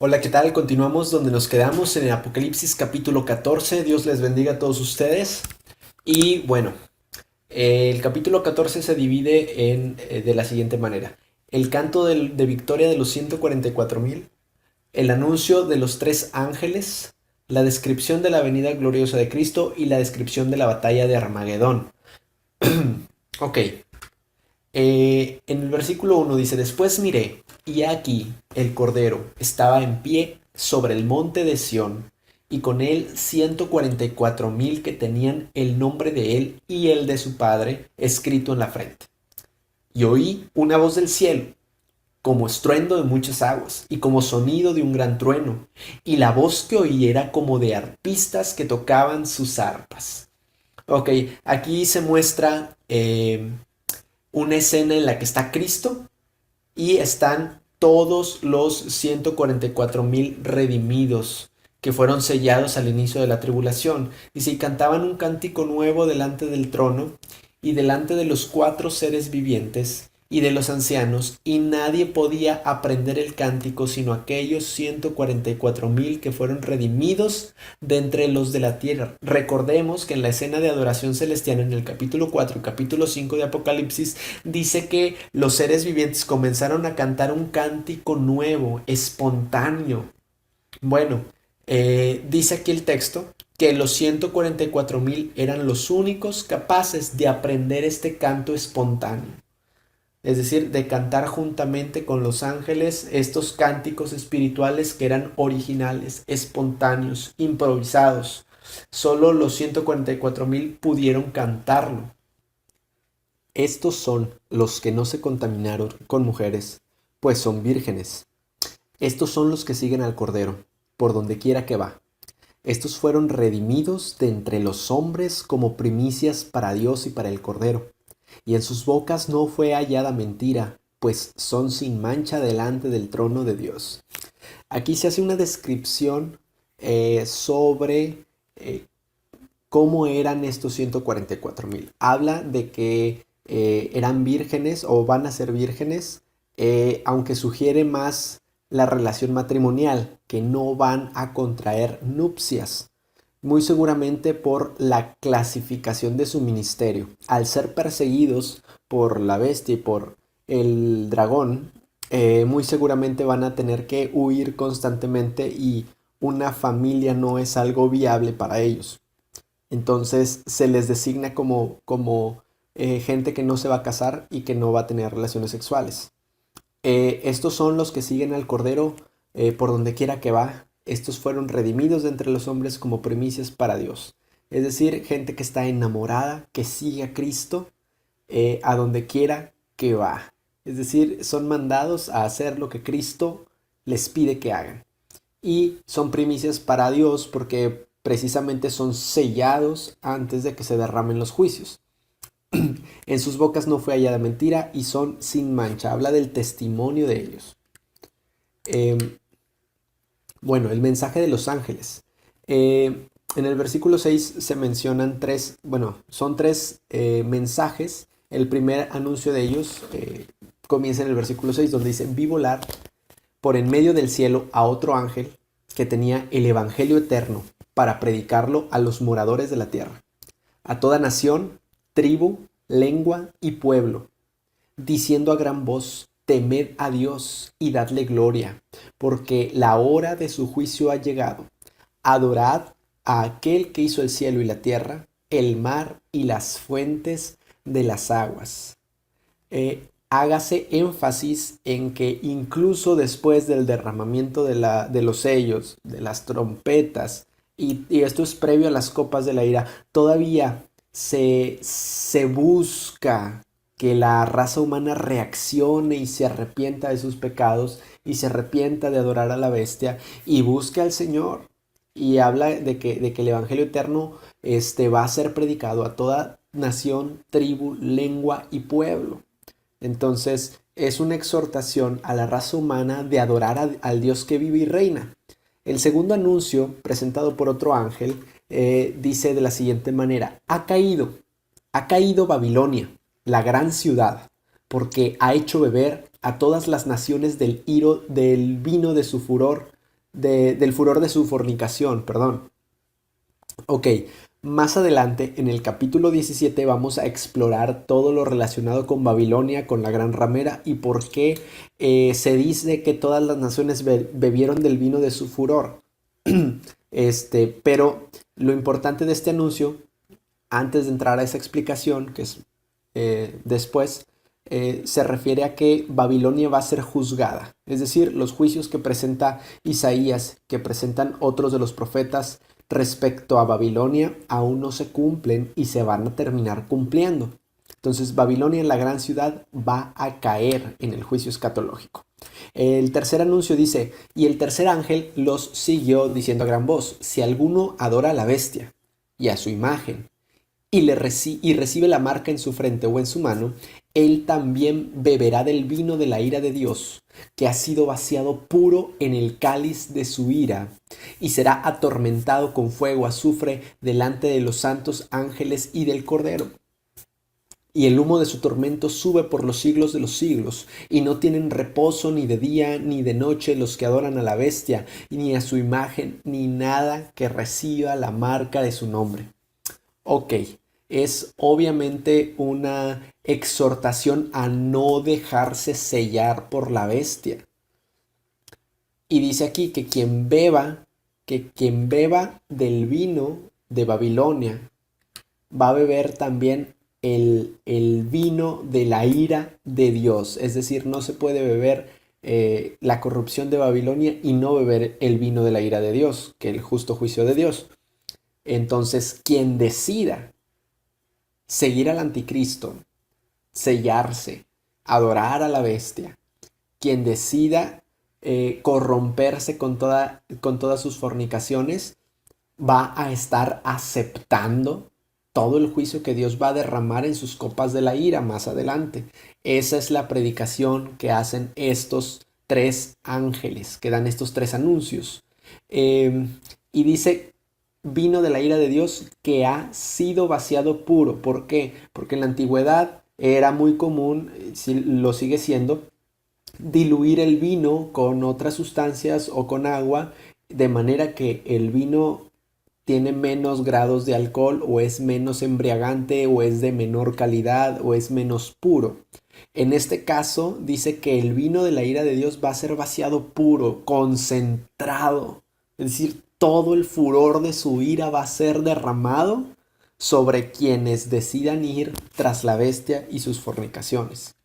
Hola, ¿qué tal? Continuamos donde nos quedamos en el Apocalipsis capítulo 14. Dios les bendiga a todos ustedes. Y bueno, el capítulo 14 se divide de la siguiente manera. El canto de victoria de los 144,000, el anuncio de los tres ángeles, la descripción de la venida gloriosa de Cristo y la descripción de la batalla de Armagedón. Ok, en el versículo 1 dice, después miré, y aquí el Cordero estaba en pie sobre el monte de Sión, y con él 144,000 que tenían el nombre de él y el de su padre escrito en la frente. Y oí una voz del cielo, como estruendo de muchas aguas, y como sonido de un gran trueno, y la voz que oí era como de arpistas que tocaban sus arpas. Ok, aquí se muestra una escena en la que está Cristo y están todos los 144,000 redimidos que fueron sellados al inicio de la tribulación. Dice, y cantaban un cántico nuevo delante del trono y delante de los cuatro seres vivientes y de los ancianos, y nadie podía aprender el cántico sino aquellos 144,000 que fueron redimidos de entre los de la tierra. Recordemos que en la escena de adoración celestial en el capítulo 4 y capítulo 5 de Apocalipsis dice que los seres vivientes comenzaron a cantar un cántico nuevo, espontáneo. Bueno, dice aquí el texto que los 144,000 eran los únicos capaces de aprender este canto espontáneo. Es decir, de cantar juntamente con los ángeles estos cánticos espirituales que eran originales, espontáneos, improvisados. Solo los 144,000 pudieron cantarlo. Estos son los que no se contaminaron con mujeres, pues son vírgenes. Estos son los que siguen al Cordero, por donde quiera que va. Estos fueron redimidos de entre los hombres como primicias para Dios y para el Cordero. Y en sus bocas no fue hallada mentira, pues son sin mancha delante del trono de Dios. Aquí se hace una descripción sobre cómo eran estos 144,000. Habla de que eran vírgenes o van a ser vírgenes, aunque sugiere más la relación matrimonial, que no van a contraer nupcias, muy seguramente por la clasificación de su ministerio. Al ser perseguidos por la bestia y por el dragón, muy seguramente van a tener que huir constantemente y una familia no es algo viable para ellos. Entonces se les designa como gente que no se va a casar y que no va a tener relaciones sexuales. Estos son los que siguen al Cordero por donde quiera que va. Estos fueron redimidos de entre los hombres como primicias para Dios. Es decir, gente que está enamorada, que sigue a Cristo a donde quiera que va. Es decir, son mandados a hacer lo que Cristo les pide que hagan. Y son primicias para Dios porque precisamente son sellados antes de que se derramen los juicios. En sus bocas no fue hallada mentira y son sin mancha. Habla del testimonio de ellos. Eh, bueno, el mensaje de los ángeles. En el versículo 6 se mencionan son tres mensajes. El primer anuncio de ellos comienza en el versículo 6 donde dice, vi volar por en medio del cielo a otro ángel que tenía el evangelio eterno para predicarlo a los moradores de la tierra, a toda nación, tribu, lengua y pueblo, diciendo a gran voz, temed a Dios y dadle gloria, porque la hora de su juicio ha llegado. Adorad a aquel que hizo el cielo y la tierra, el mar y las fuentes de las aguas. Hágase énfasis en que incluso después del derramamiento de los sellos, de las trompetas, y esto es previo a las copas de la ira, todavía se busca que la raza humana reaccione y se arrepienta de sus pecados y se arrepienta de adorar a la bestia y busque al Señor. Y habla de que el Evangelio eterno va a ser predicado a toda nación, tribu, lengua y pueblo. Entonces es una exhortación a la raza humana de adorar al Dios que vive y reina. El segundo anuncio, presentado por otro ángel, dice de la siguiente manera, ha caído Babilonia, la gran ciudad, porque ha hecho beber a todas las naciones del vino de su furor, del furor de su fornicación, perdón. Ok, más adelante en el capítulo 17 vamos a explorar todo lo relacionado con Babilonia, con la gran ramera y por qué se dice que todas las naciones bebieron del vino de su furor. Pero lo importante de este anuncio, antes de entrar a esa explicación, que es después, se refiere a que Babilonia va a ser juzgada. Es decir, los juicios que presenta Isaías, que presentan otros de los profetas respecto a Babilonia, aún no se cumplen y se van a terminar cumpliendo. Entonces, Babilonia, la gran ciudad, va a caer en el juicio escatológico. El tercer anuncio dice, y el tercer ángel los siguió diciendo a gran voz, si alguno adora a la bestia y a su imagen, y recibe la marca en su frente o en su mano, él también beberá del vino de la ira de Dios, que ha sido vaciado puro en el cáliz de su ira, y será atormentado con fuego, azufre, delante de los santos ángeles y del Cordero. Y el humo de su tormento sube por los siglos de los siglos, y no tienen reposo ni de día ni de noche los que adoran a la bestia, ni a su imagen, ni nada que reciba la marca de su nombre. Ok, es obviamente una exhortación a no dejarse sellar por la bestia. Y dice aquí que quien beba del vino de Babilonia, va a beber también el vino de la ira de Dios. Es decir, no se puede beber la corrupción de Babilonia y no beber el vino de la ira de Dios, que es el justo juicio de Dios. Entonces, quien decida seguir al anticristo, sellarse, adorar a la bestia, quien decida corromperse con todas sus fornicaciones, va a estar aceptando todo el juicio que Dios va a derramar en sus copas de la ira más adelante. Esa es la predicación que hacen estos tres ángeles, que dan estos tres anuncios. Y dice, vino de la ira de Dios que ha sido vaciado puro. ¿Por qué? Porque en la antigüedad era muy común, lo sigue siendo, diluir el vino con otras sustancias o con agua, de manera que el vino tiene menos grados de alcohol o es menos embriagante o es de menor calidad o es menos puro. En este caso dice que el vino de la ira de Dios va a ser vaciado puro, concentrado. Es decir, todo el furor de su ira va a ser derramado sobre quienes decidan ir tras la bestia y sus fornicaciones.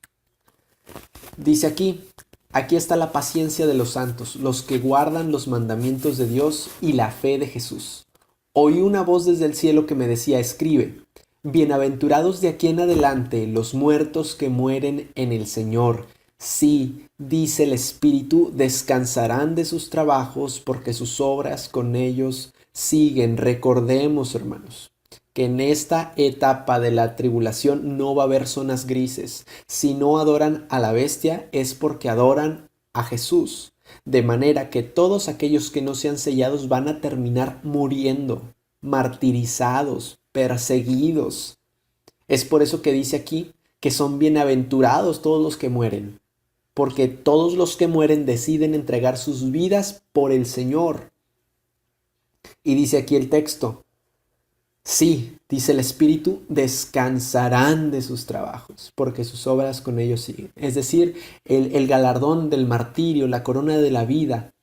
Dice aquí está la paciencia de los santos, los que guardan los mandamientos de Dios y la fe de Jesús. Oí una voz desde el cielo que me decía, escribe, bienaventurados de aquí en adelante los muertos que mueren en el Señor. Sí, dice el Espíritu, descansarán de sus trabajos porque sus obras con ellos siguen. Recordemos, hermanos, que en esta etapa de la tribulación no va a haber zonas grises. Si no adoran a la bestia es porque adoran a Jesús. De manera que todos aquellos que no sean sellados van a terminar muriendo, martirizados, perseguidos. Es por eso que dice aquí que son bienaventurados todos los que mueren, porque todos los que mueren deciden entregar sus vidas por el Señor. Y dice aquí el texto, sí, dice el Espíritu, descansarán de sus trabajos, porque sus obras con ellos siguen. Es decir, el galardón del martirio, la corona de la vida,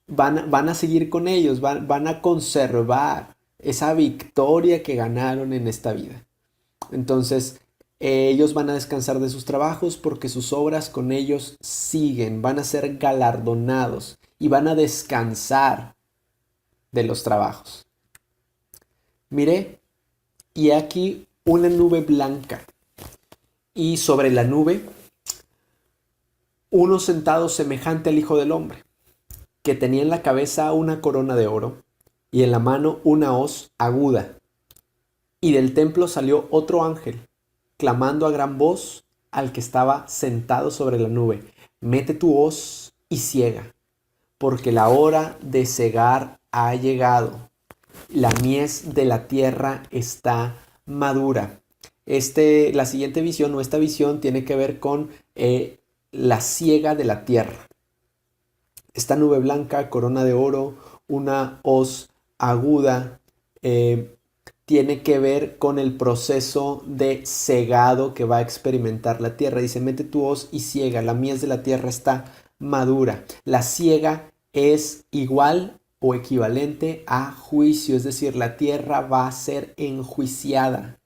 van a seguir con ellos, van a conservar esa victoria que ganaron en esta vida. Entonces, ellos van a descansar de sus trabajos porque sus obras con ellos siguen, van a ser galardonados y van a descansar de los trabajos. Miré, y aquí una nube blanca, y sobre la nube uno sentado semejante al Hijo del Hombre, que tenía en la cabeza una corona de oro, y en la mano una hoz aguda. Y del templo salió otro ángel, clamando a gran voz al que estaba sentado sobre la nube, mete tu hoz y ciega, porque la hora de cegar ha llegado. La mies de la tierra está madura. La siguiente visión o esta visión tiene que ver con la siega de la tierra. esta nube blanca, corona de oro, una hoz aguda, tiene que ver con el proceso de cegado que va a experimentar la tierra. Dice, mete tu hoz y ciega, la mies de la tierra está madura. La siega es igual o equivalente a juicio, es decir, la tierra va a ser enjuiciada,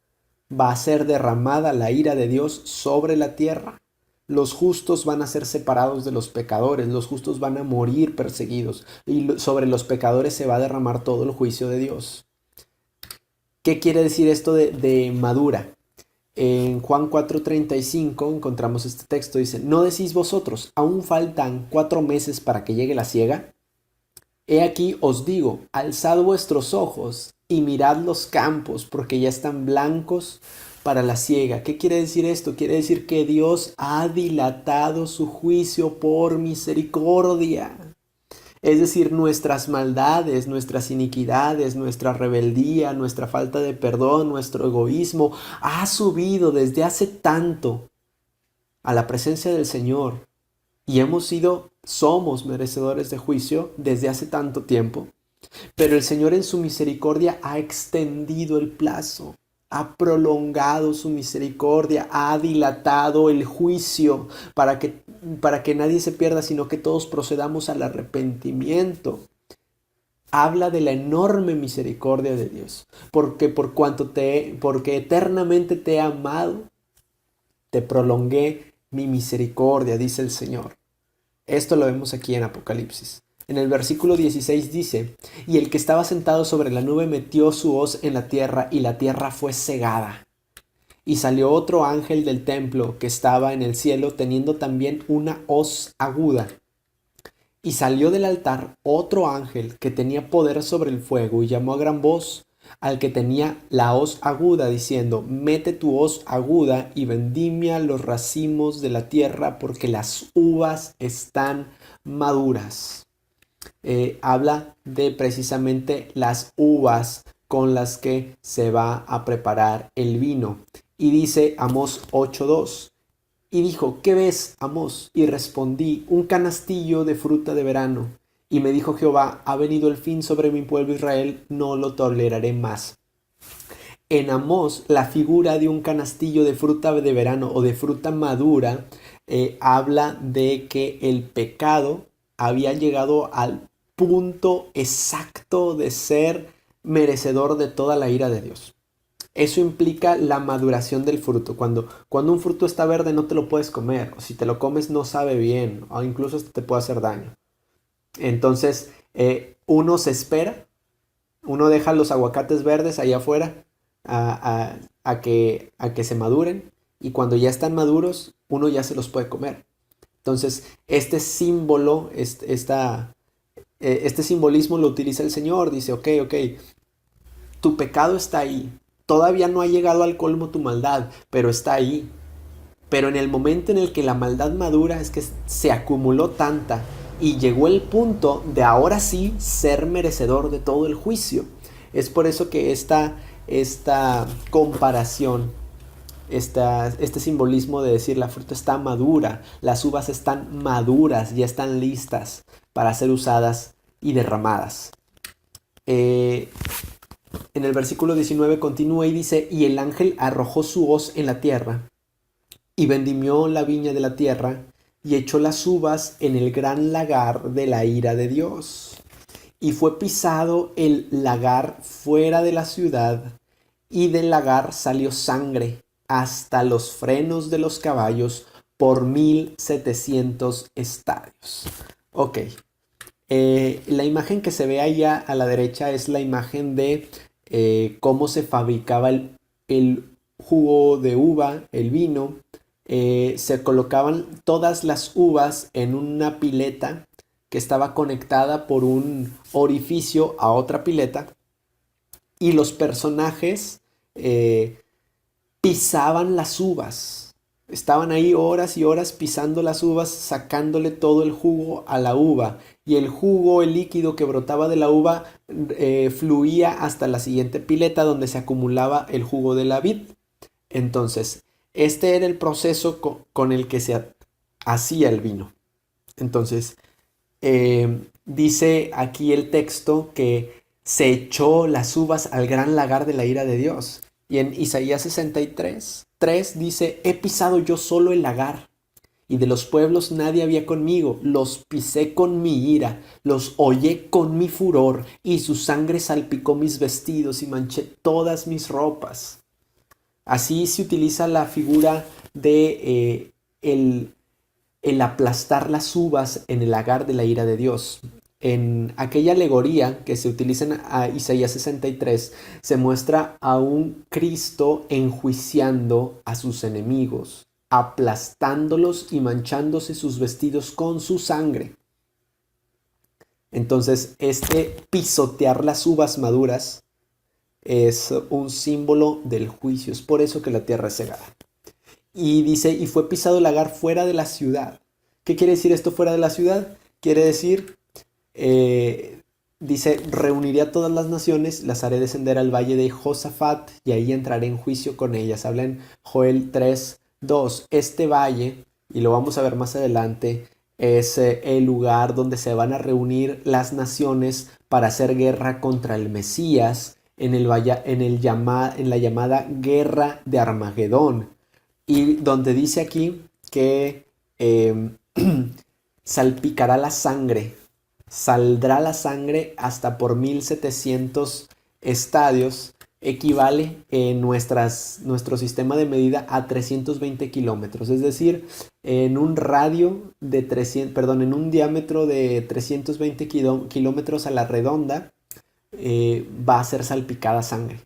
va a ser derramada la ira de Dios sobre la tierra. Los justos van a ser separados de los pecadores, los justos van a morir perseguidos y sobre los pecadores se va a derramar todo el juicio de Dios. ¿Qué quiere decir esto de madura? En Juan 4:35 encontramos este texto, dice, ¿no decís vosotros, aún faltan 4 meses para que llegue la siega? He aquí os digo, alzad vuestros ojos y mirad los campos, porque ya están blancos para la siega. ¿Qué quiere decir esto? Quiere decir que Dios ha dilatado su juicio por misericordia. Es decir, nuestras maldades, nuestras iniquidades, nuestra rebeldía, nuestra falta de perdón, nuestro egoísmo, ha subido desde hace tanto a la presencia del Señor y somos merecedores de juicio desde hace tanto tiempo. Pero el Señor en su misericordia ha extendido el plazo, ha prolongado su misericordia, ha dilatado el juicio para que nadie se pierda, sino que todos procedamos al arrepentimiento. Habla de la enorme misericordia de Dios, porque porque eternamente te he amado, te prolongué mi misericordia, dice el Señor. Esto lo vemos aquí en Apocalipsis. En el versículo 16 dice, y el que estaba sentado sobre la nube metió su hoz en la tierra y la tierra fue cegada. Y salió otro ángel del templo que estaba en el cielo teniendo también una hoz aguda. Y salió del altar otro ángel que tenía poder sobre el fuego y llamó a gran voz al que tenía la hoz aguda diciendo, mete tu hoz aguda y vendimia los racimos de la tierra porque las uvas están maduras. Habla de precisamente las uvas con las que se va a preparar el vino. Y dice Amós 8:2. Y dijo, ¿qué ves, Amós? Y respondí, un canastillo de fruta de verano. Y me dijo Jehová, ha venido el fin sobre mi pueblo Israel, no lo toleraré más. En Amós, la figura de un canastillo de fruta de verano o de fruta madura habla de que el pecado había llegado al punto exacto de ser merecedor de toda la ira de Dios. Eso implica la maduración del fruto. Cuando un fruto está verde no te lo puedes comer, o si te lo comes no sabe bien, o incluso te puede hacer daño. Entonces, uno se espera, uno deja los aguacates verdes allá afuera a que se maduren, y cuando ya están maduros, uno ya se los puede comer. Entonces, este símbolo, este simbolismo lo utiliza el Señor. Dice, ok, tu pecado está ahí. Todavía no ha llegado al colmo tu maldad, pero está ahí. Pero en el momento en el que la maldad madura es que se acumuló tanta y llegó el punto de ahora sí ser merecedor de todo el juicio. Es por eso que esta comparación, este simbolismo de decir la fruta está madura, las uvas están maduras, ya están listas para ser usadas y derramadas. En el versículo 19 continúa y dice, y el ángel arrojó su hoz en la tierra, y vendimió la viña de la tierra, y echó las uvas en el gran lagar de la ira de Dios. Y fue pisado el lagar fuera de la ciudad, y del lagar salió sangre hasta los frenos de los caballos por 1700 estadios. Ok. La imagen que se ve allá a la derecha es la imagen de cómo se fabricaba el jugo de uva, el vino. Se colocaban todas las uvas en una pileta que estaba conectada por un orificio a otra pileta, y los personajes pisaban las uvas. Estaban ahí horas y horas pisando las uvas, sacándole todo el jugo a la uva. Y el jugo, el líquido que brotaba de la uva, fluía hasta la siguiente pileta donde se acumulaba el jugo de la vid. Entonces, este era el proceso con el que se hacía el vino. Entonces, Dice aquí el texto que se echó las uvas al gran lagar de la ira de Dios. Y en Isaías 63:3 dice: he pisado yo solo el lagar, y de los pueblos nadie había conmigo. Los pisé con mi ira, los hollé con mi furor, y su sangre salpicó mis vestidos y manché todas mis ropas. Así se utiliza la figura de el aplastar las uvas en el lagar de la ira de Dios. En aquella alegoría que se utiliza en Isaías 63, se muestra a un Cristo enjuiciando a sus enemigos, aplastándolos y manchándose sus vestidos con su sangre. Entonces, este pisotear las uvas maduras es un símbolo del juicio. Es por eso que la tierra es cegada. Y dice: y fue pisado el lagar fuera de la ciudad. ¿Qué quiere decir esto, fuera de la ciudad? Quiere decir, dice: reuniré a todas las naciones, las haré descender al valle de Josafat, y ahí entraré en juicio con ellas. Habla en Joel 3:2. Este valle, y lo vamos a ver más adelante, es el lugar donde se van a reunir las naciones para hacer guerra contra el Mesías en la llamada guerra de Armagedón. Y donde dice aquí que salpicará la sangre, saldrá la sangre hasta por 1700 estadios, equivale en nuestro sistema de medida a 320 kilómetros. Es decir, en un radio de 300, perdón, en un diámetro de 320 kilómetros a la redonda, va a ser salpicada sangre.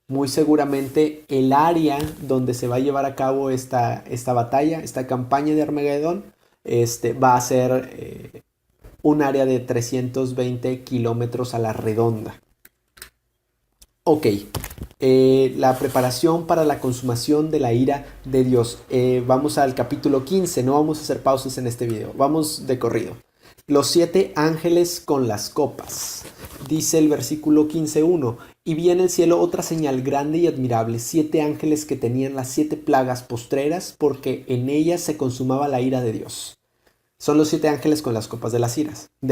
Muy seguramente el área donde se va a llevar a cabo esta batalla, esta campaña de Armagedón, va a ser un área de 320 kilómetros a la redonda. Ok, la preparación para la consumación de la ira de Dios. Vamos al capítulo 15, no vamos a hacer pausas en este video, vamos de corrido. Los 7 ángeles con las copas. Dice el versículo 15:1: y vi en el cielo otra señal grande y admirable, 7 ángeles que tenían las 7 plagas postreras, porque en ellas se consumaba la ira de Dios. Son los 7 ángeles con las copas de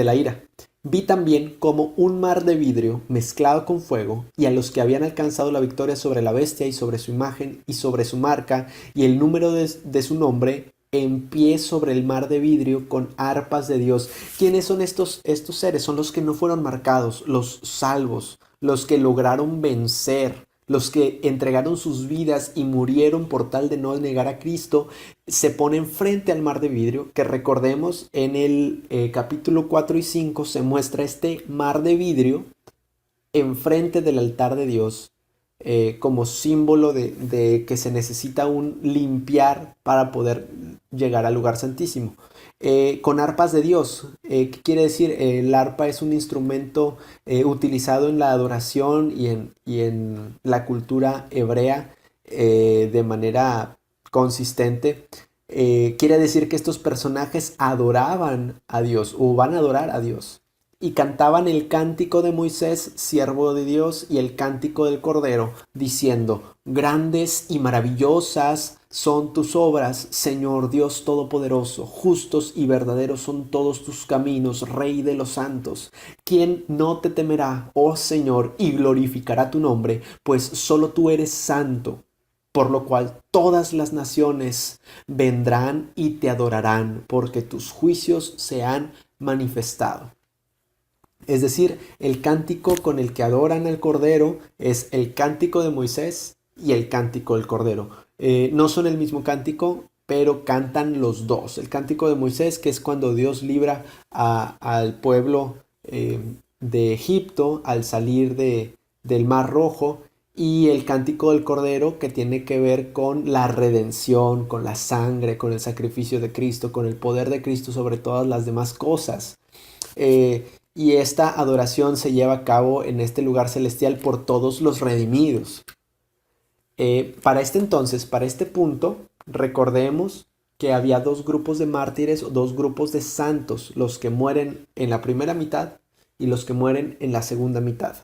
la ira. Vi también como un mar de vidrio mezclado con fuego, y a los que habían alcanzado la victoria sobre la bestia y sobre su imagen y sobre su marca y el número de su nombre, en pie sobre el mar de vidrio con arpas de Dios. ¿Quiénes son estos seres? Son los que no fueron marcados, los salvos, los que lograron vencer, los que entregaron sus vidas y murieron por tal de no negar a Cristo. Se ponen frente al mar de vidrio, que recordemos en el capítulo 4 y 5 se muestra este mar de vidrio enfrente del altar de Dios, como símbolo de que se necesita un limpiar para poder llegar al lugar santísimo. Con arpas de Dios. ¿Qué quiere decir? El arpa es un instrumento utilizado en la adoración y en la cultura hebrea de manera consistente. Quiere decir que estos personajes adoraban a Dios o van a adorar a Dios. Y cantaban el cántico de Moisés, siervo de Dios, y el cántico del Cordero, diciendo: grandes y maravillosas son tus obras, Señor Dios Todopoderoso. Justos y verdaderos son todos tus caminos, Rey de los santos. ¿Quién no te temerá, oh Señor, y glorificará tu nombre? Pues solo tú eres santo. Por lo cual todas las naciones vendrán y te adorarán, porque tus juicios se han manifestado. Es decir, el cántico con el que adoran al Cordero es el cántico de Moisés y el cántico del Cordero. No son el mismo cántico, pero cantan los dos. El cántico de Moisés, que es cuando Dios libra al pueblo de Egipto al salir del Mar Rojo, y el cántico del Cordero, que tiene que ver con la redención, con la sangre, con el sacrificio de Cristo, con el poder de Cristo sobre todas las demás cosas. Y esta adoración se lleva a cabo en este lugar celestial por todos los redimidos. Para este entonces, para este punto, recordemos que había 2 grupos de mártires o 2 grupos de santos, los que mueren en la primera mitad y los que mueren en la segunda mitad.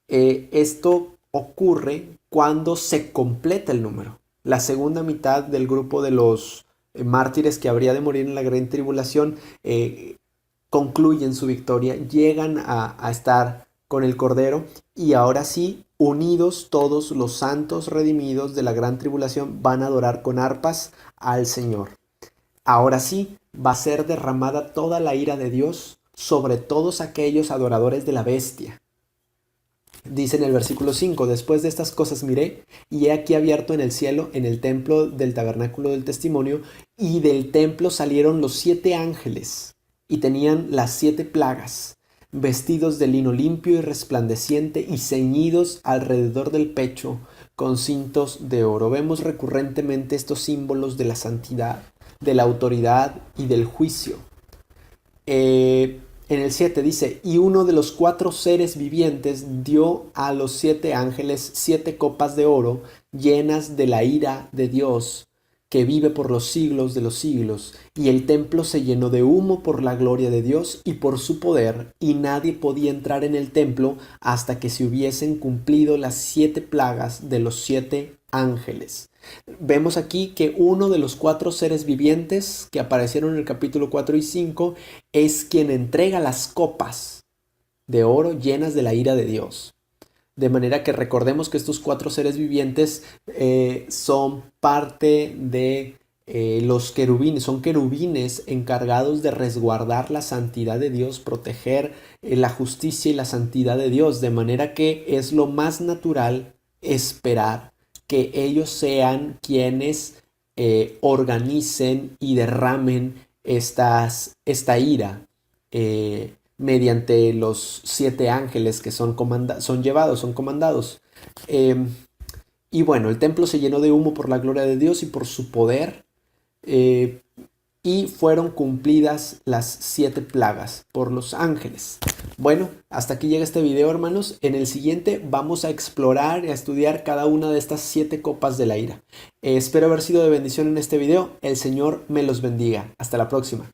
Esto ocurre cuando se completa el número. La segunda mitad del grupo de los mártires que habría de morir en la gran tribulación concluyen su victoria, llegan a estar con el Cordero y ahora sí, unidos todos los santos redimidos de la gran tribulación, van a adorar con arpas al Señor. Ahora sí, va a ser derramada toda la ira de Dios sobre todos aquellos adoradores de la bestia. Dice en el versículo 5, después de estas cosas miré, y he aquí abierto en el cielo, en el templo del tabernáculo del testimonio, y del templo salieron los 7 ángeles, y tenían las 7 plagas, vestidos de lino limpio y resplandeciente, y ceñidos alrededor del pecho con cintos de oro. Vemos recurrentemente estos símbolos de la santidad, de la autoridad y del juicio. En el 7 dice, y uno de los 4 seres vivientes dio a los 7 ángeles 7 copas de oro llenas de la ira de Dios, que vive por los siglos de los siglos. Y el templo se llenó de humo por la gloria de Dios y por su poder, y nadie podía entrar en el templo hasta que se hubiesen cumplido las 7 plagas de los 7 ángeles. Vemos aquí que uno de los 4 seres vivientes que aparecieron en el capítulo 4 y 5 es quien entrega las copas de oro llenas de la ira de Dios. De manera que recordemos que estos 4 seres vivientes son parte de los querubines, son querubines encargados de resguardar la santidad de Dios, proteger la justicia y la santidad de Dios, de manera que es lo más natural esperar que ellos sean quienes organicen y derramen esta ira mediante los 7 ángeles que son comandados. Y bueno, el templo se llenó de humo por la gloria de Dios y por su poder, y fueron cumplidas las 7 plagas por los ángeles. Bueno, hasta aquí llega este video, hermanos. En el siguiente vamos a explorar y a estudiar cada una de estas 7 copas de la ira. Espero haber sido de bendición en este video. El Señor me los bendiga. Hasta la próxima.